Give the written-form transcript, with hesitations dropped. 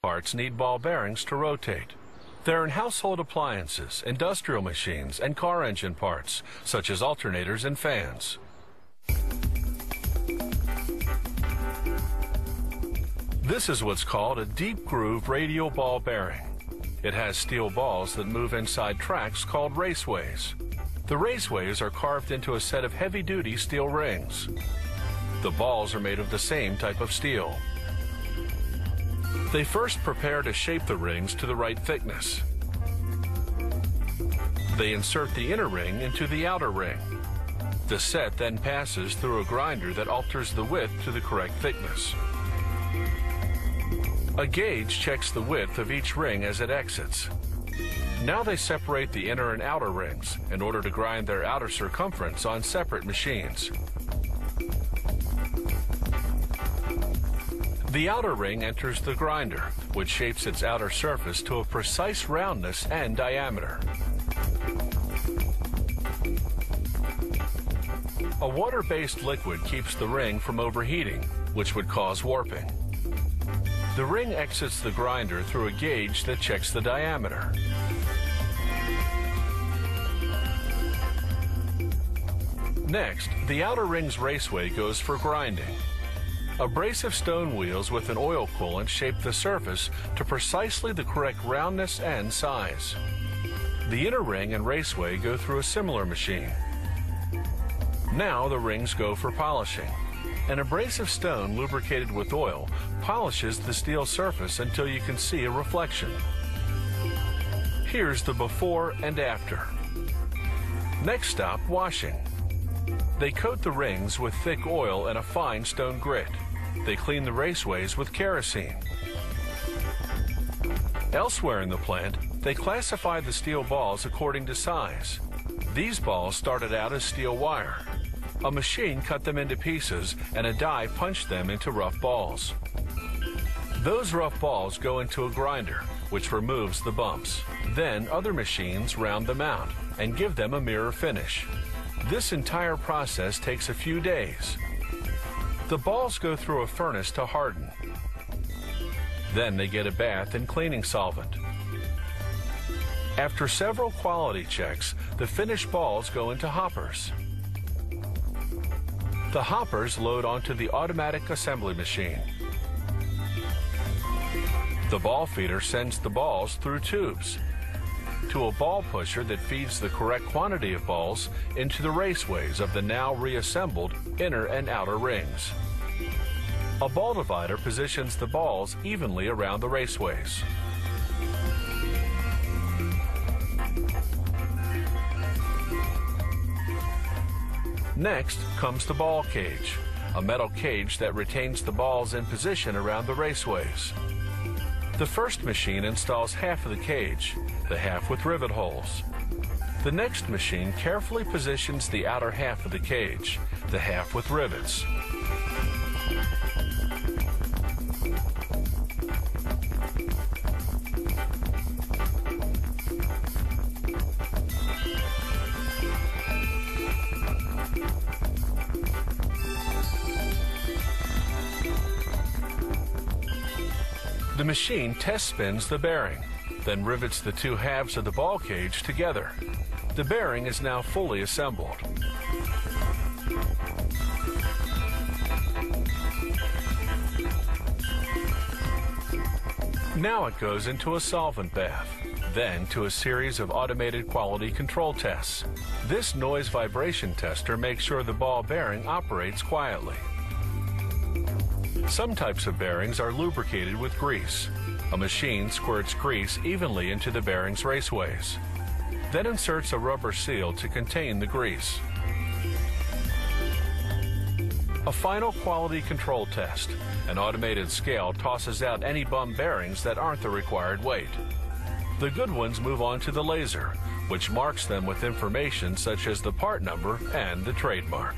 parts need ball bearings to rotate. They're in household appliances, industrial machines, and car engine parts, such as alternators and fans. This is what's called a deep groove radial ball bearing. It has steel balls that move inside tracks called raceways. The raceways are carved into a set of heavy-duty steel rings. The balls are made of the same type of steel. They first prepare to shape the rings to the right thickness. They insert the inner ring into the outer ring. The set then passes through a grinder that alters the width to the correct thickness. A gauge checks the width of each ring as it exits. Now they separate the inner and outer rings in order to grind their outer circumference on separate machines. The outer ring enters the grinder, which shapes its outer surface to a precise roundness and diameter. A water-based liquid keeps the ring from overheating, which would cause warping. The ring exits the grinder through a gauge that checks the diameter. Next, the outer ring's raceway goes for grinding. Abrasive stone wheels with an oil coolant shape the surface to precisely the correct roundness and size. The inner ring and raceway go through a similar machine. Now the rings go for polishing. An abrasive stone lubricated with oil polishes the steel surface until you can see a reflection. Here's the before and after. Next stop, washing. They coat the rings with thick oil and a fine stone grit. They clean the raceways with kerosene. Elsewhere in the plant, they classify the steel balls according to size. These balls started out as steel wire. A machine cut them into pieces and a die punched them into rough balls. Those rough balls go into a grinder, which removes the bumps. Then other machines round them out and give them a mirror finish. This entire process takes a few days. The balls go through a furnace to harden. Then they get a bath in cleaning solvent. After several quality checks, the finished balls go into hoppers. The hoppers load onto the automatic assembly machine. The ball feeder sends the balls through tubes to a ball pusher that feeds the correct quantity of balls into the raceways of the now reassembled inner and outer rings. A ball divider positions the balls evenly around the raceways. Next comes the ball cage, a metal cage that retains the balls in position around the raceways. The first machine installs half of the cage, the half with rivet holes. The next machine carefully positions the outer half of the cage, the half with rivets. The machine test spins the bearing, then rivets the two halves of the ball cage together. The bearing is now fully assembled. Now it goes into a solvent bath, then to a series of automated quality control tests. This noise vibration tester makes sure the ball bearing operates quietly. Some types of bearings are lubricated with grease. A machine squirts grease evenly into the bearing's raceways, then inserts a rubber seal to contain the grease. A final quality control test. An automated scale tosses out any bum bearings that aren't the required weight. The good ones move on to the laser, which marks them with information such as the part number and the trademark.